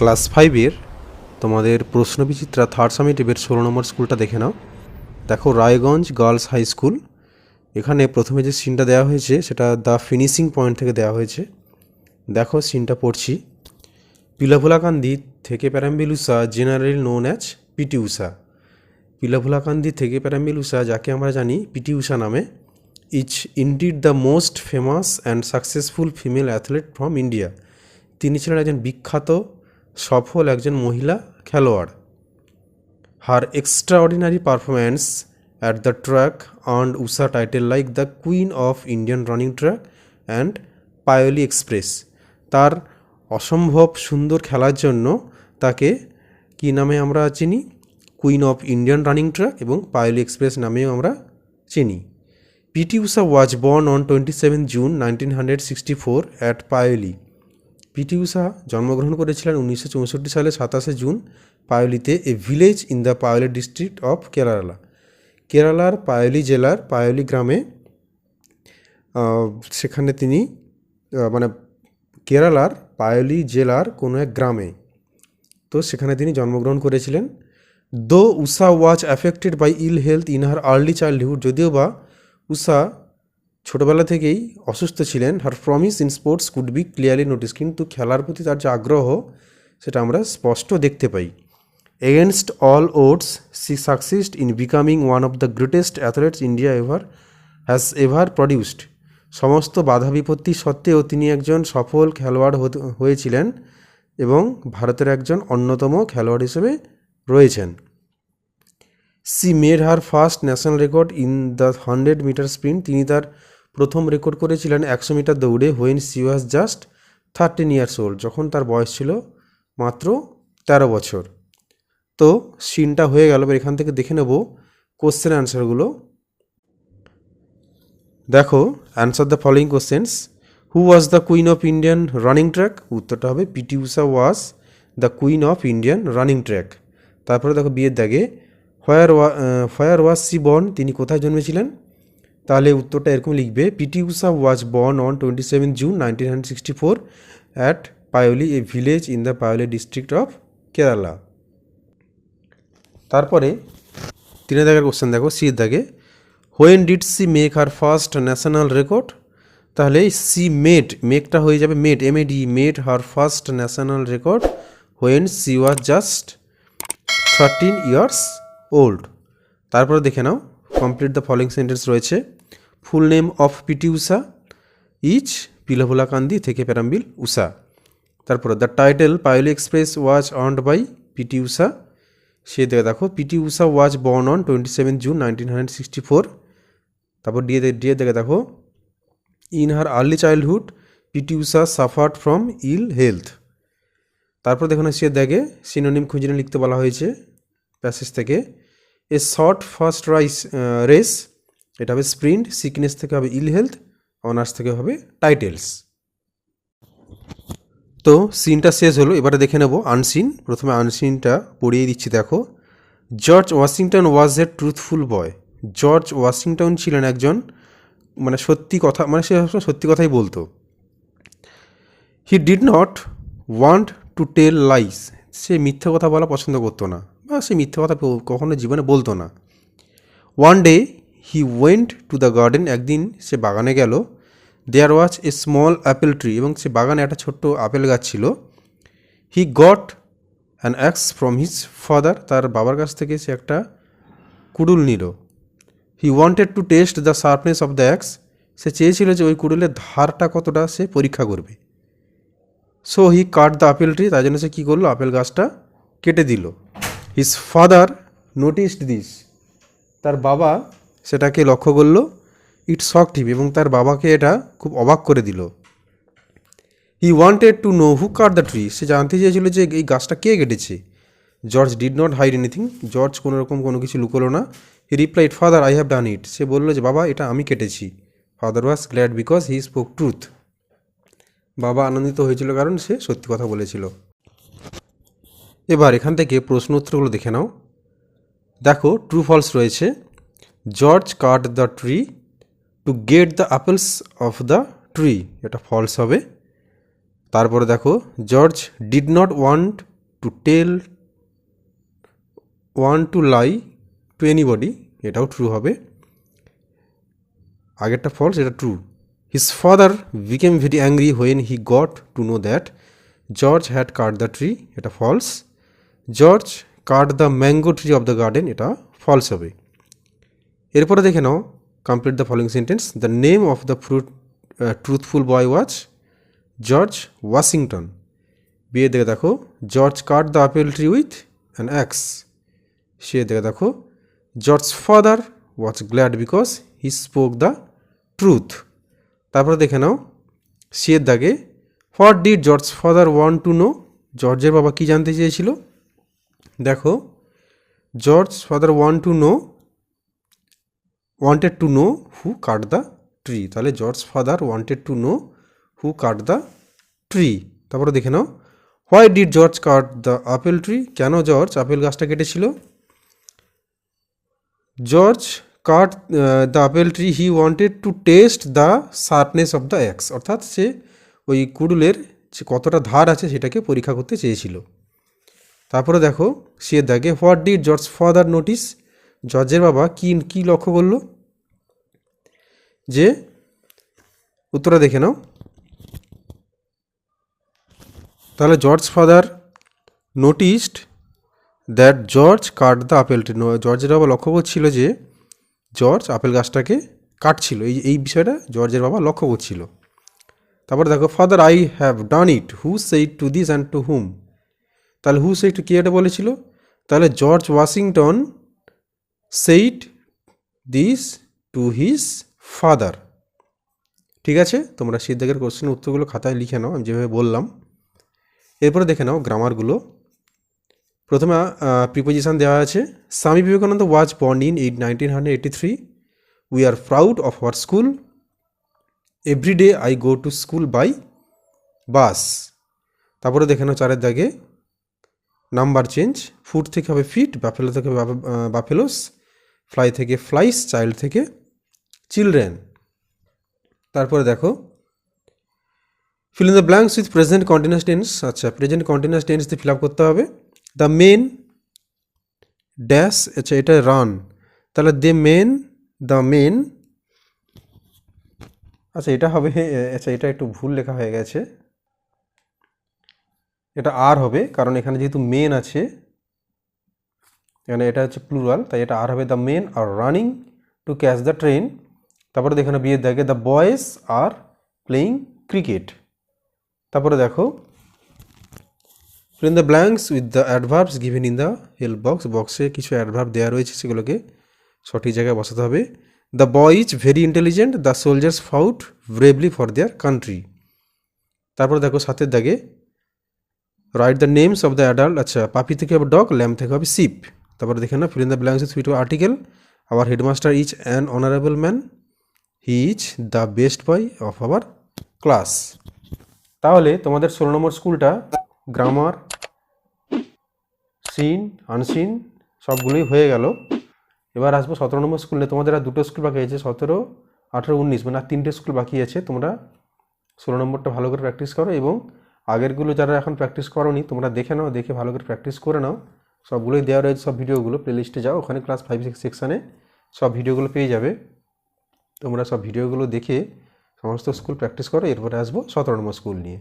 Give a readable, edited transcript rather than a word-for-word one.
Class 5-এর তোমাদের প্রশ্নবিচিত্রা third সামেটিভের 16 নম্বর স্কুলটা দেখে নাও। দেখো রায়গঞ্জ গার্লস হাই স্কুল। এখানে প্রথমে যে সিনটা দেওয়া হয়েছে সেটা দ্য ফিনিশিং পয়েন্ট থেকে দেওয়া হয়েছে। দেখো সিনটা পড়ছি। Pilavullakandi Thekke Parambil Usha generally known as PT Usha. Pilavullakandi Thekke Parambil Usha, যাকে আমরা জানি পিটি উষা নামে, is indeed the most famous and successful female athlete from India. তিনি ছিলেন একজন বিখ্যাত সফল একজন মহিলা খেলোয়াড়। Her extraordinary performance at the track earned Usha title like the queen of Indian running track and Payyoli express. তার অসম্ভব সুন্দর খেলার জন্য তাকে কী নামে আমরা চিনি? Queen of Indian running track এবং পায়োলি এক্সপ্রেস নামেও আমরা চিনি। PT Usha was born on 27 June 1964 at Payyoli. PT Usha জন্মগ্রহণ করেছিলেন 1964 সালে 27 জুন পায়োলিতে, a village in the Payyoli district of Kerala. কেরালার পায়োলি জেলার পায়োলি গ্রামে, সেখানে তিনি মানে কেরালার পায়োলি জেলার কোনো এক গ্রামে, তো সেখানে তিনি জন্মগ্রহণ করেছিলেন। Though Usha was affected by ill health in her early childhood, যদিও বা উষা ছোটোবেলা থেকেই অসুস্থ ছিলেন, her promise in sports could be clearly noticed, কিন্তু খেলার প্রতি তার যে আগ্রহ সেটা আমরা স্পষ্ট দেখতে পাই। Against all odds she succeeded in becoming one of the greatest athletes India has ever produced. সমস্ত বাধা বিপত্তি সত্ত্বেও তিনি একজন সফল খেলোয়াড় হয়েছিলেন এবং ভারতের একজন অন্যতম খেলোয়াড় হিসেবে রয়েছেন। She made her first national record in the 100 meter sprint. তিনি তার প্রথম রেকর্ড করেছিলেন 100 মিটার দৌড়ে, when she was just 13 years old, যখন তার বয়স ছিল মাত্র 13 বছর। তো সিনটা হয়ে গেল, এখান থেকে দেখে নেব কোশ্চেন অ্যান্সারগুলো। দেখো, answer the following questions. Who was the queen of Indian running track? উত্তরটা হবে PT Usha was the queen of Indian running track. তারপরে দেখো বিয়ের দাগে, হোয়ার ওয়াজ সি বর্ন? তিনি কোথায় জন্মেছিলেন? তাহলে উত্তরটা এরকম লিখবে, PT Usha was born on 27 June 1964 at Payyoli, a village in the Payyoli district of Kerala. তারপরে 3 দাগের কোশ্চেন দেখো, সির দাগে, when did she make her first national record? তাহলে সি মেকটা হয়ে যাবে made, M A D, made her first national record when she was just 13 years old. তারপরে দেখে নাও, কমপ্লিট দ্য ফলোয়িং সেন্টেন্স রয়েছে। Full name of PT Usha is পিলাভুলাকান্দি Thekkeparambil Usha. তারপরে the title Payyoli express was earned by PT Usha. সে দেখো, PT Usha was born on 27 June 1964। তারপর ডিএ দেখে দেখো, in her early childhood PT Usha suffered from ill health. তারপর দেখো না, সে দেখে সিনোনিম খুঁজে লিখতে বলা হয়েছে প্যাসেজ থেকে। এ শর্ট ফার্স্ট রেস, এটা হবে স্প্রিন্ট, সিকনেস থেকে হবে ইল হেলথ, অনার্স থেকে হবে টাইটেলস। তো সিনটা শেষ হলো, এবারে দেখে নেব আনসিন। প্রথমে আনসিনটা পড়িয়ে দিচ্ছি। দেখো, George Washington was a truthful boy. George Washington ছিলেন একজন সত্যি কথা, সে সত্যি কথাই বলতো। He did not want to tell lies. সে মিথ্যে কথা বলা পছন্দ করতো না, বা সে মিথ্যে কথা কখনো জীবনে বলতো না। One day he went to the garden. একদিন সে বাগানে গেল। There was a small apple tree, এবং সে বাগানে একটা ছোট্ট আপেল গাছ ছিল। He got an axe from his father. তার বাবার কাছ থেকে সে একটা কুড়ুল নিল। He wanted to test the sharpness of the axe. সে চেয়েছিল যে ওই কুড়ুলের ধারটা কতটা সে পরীক্ষা করবে। So he cut the apple tree, তাই জন্য সে কী করলো, আপেল গাছটা কেটে দিল। His father noticed this. তার বাবা সেটাকে লক্ষ্য করলো। ইট শকড হিম, এবং তার বাবাকে এটা খুব অবাক করে দিল। He wanted to know who cut the tree. সে জানতে চেয়েছিল যে এই গাছটা কে কেটেছে। George did not hide anything. George কোনো কিছু লুকোলো না। He replied, father I have done it. সে বললো যে বাবা, এটা আমি কেটেছি। Father was glad because he spoke truth. বাবা আনন্দিত হয়েছিল কারণ সে সত্যি কথা বলেছিল। এবার এখান থেকে প্রশ্ন উত্তরগুলো দেখে নাও। দেখো, ট্রু ফলস রয়েছে। George cut the tree to get the apples of the tree, এটা ফলস হবে। তারপরে দেখো, George did not want to tell, want to lie to anybody, এটাও ট্রু হবে। আগেরটা ফলস, এটা true. His father became very angry when he got to know that George had cut the tree, এটা false. George cut the mango tree of the garden, এটা false হবে। এরপরে দেখে নাও complete the following sentence. The name of the truthful boy was George Washington. B দেখে দেখো, George cut the apple tree with an axe. C দেখে দেখো, George father was glad because he spoke the truth. তারপরে দেখে নাও সিয়ের দাগে, what did George father want to know, জর্জের বাবা কী জানতে চেয়েছিল। দেখো, George father wanted to know who cut the tree, তাহলে George father wanted to know who cut the tree. তারপরে দেখে নাও, why did George cut the apple tree, কেন জর্জ আপেল গাছটা কেটেছিল। George cut the apple tree he wanted to test the sharpness of the axe, অর্থাৎ সে ওই কুডুলের যে কতটা ধার আছে সেটাকে পরীক্ষা করতে চেয়েছিল। তারপরে দেখো সে দাগে, what did George father notice, জর্জের বাবা কি লক্ষ্য করলো। যে উত্তরটা দেখে নাও, তাহলে George father noticed that George cut the apple tree, জর্জের বাবা লক্ষ্য করছিল যে জর্জ আপেল গাছটাকে কাটছিল, এই বিষয়টা জর্জের বাবা লক্ষ্য করছিল। তারপরে দেখো, father I have done it, who said to this and to whom, তাহলে হু সেইড কে এটা বলেছিল, তাহলে George Washington said this to his father. ঠিক আছে, তোমরা সিদ্ধাগের কোশ্চেনের উত্তরগুলো খাতায় লিখে নাও, আমি যেভাবে বললাম। এরপরে দেখে নাও গ্রামারগুলো। প্রথমে প্রিপোজিশন দেওয়া আছে, Swami Vivekananda was born in 1983, we are proud of our school, every day I go to school by bus. তারপরে দেখে নাও চারের দাগে নাম্বার চেঞ্জ, ফুড থেকে হবে ফিট, বাফেলো থেকে বাফেলোস, ফ্লাই থেকে ফ্লাইস, চাইল্ড থেকে চিলড্রেন। তারপরে দেখো fill in the blanks with present continuous tense, আচ্ছা প্রেজেন্ট কন্টিনিউয়াস টেন্স দিয়ে ফিল আপ করতে হবে। দ্য মেন ড্যাশ, আচ্ছা এটা রান, তাহলে দ্য মেন, আচ্ছা এটা হবে, আচ্ছা এটা একটু ভুল লেখা হয়ে গেছে, এটা আর হবে, কারণ এখানে যেহেতু মেন আছে, এখানে এটা হচ্ছে প্লুরাল, তাই এটা আর হবে। The men are running to catch the train. তারপরে দেখো বিয়ের দাগে, the boys are playing cricket. তারপরে দেখো fill in the blanks with the adverbs given in the help box, বক্সে কিছু অ্যাডভার্ব দেওয়া রয়েছে, সেগুলোকে সঠিক জায়গায় বসাতে হবে। The boy is very intelligent, the soldiers fought bravely for their country. তারপরে দেখো সাতের দাগে, write the names of the adult, আচ্ছা পাপি থেকে হবে ডগ, ল্যাম্প থেকে হবে শিপ। তারপরে দেখে না fill in the blanks with fit article, our headmaster is an honourable man, he is the best boy of our class. তাহলে তোমাদের 16 নম্বর স্কুলটা গ্রামার, সিন, আনসিন সবগুলোই হয়ে গেল। এবার আসবো 17 নম্বর স্কুলে। তোমাদের আর দুটো স্কুল বাকি আছে, 17, 18, 19, মানে আর 3টে স্কুল বাকি আছে। তোমরা 16 নম্বরটা ভালো করে প্র্যাকটিস করো, এবং আগেরগুলো যারা এখন প্র্যাকটিস করোনি তোমরা দেখে নাও, দেখে ভালো করে প্র্যাকটিস করে নাও। সবগুলোই দেওয়া রয়েছে, সব ভিডিওগুলো প্লেলিস্টে যাও, ওখানে ক্লাস 5, 6 সেকশানে সব ভিডিওগুলো পেয়ে যাবে। তোমরা সব ভিডিওগুলো দেখে সমস্ত স্কুল প্র্যাকটিস করো। এরপরে আসবো 17 নম্বর স্কুল নিয়ে।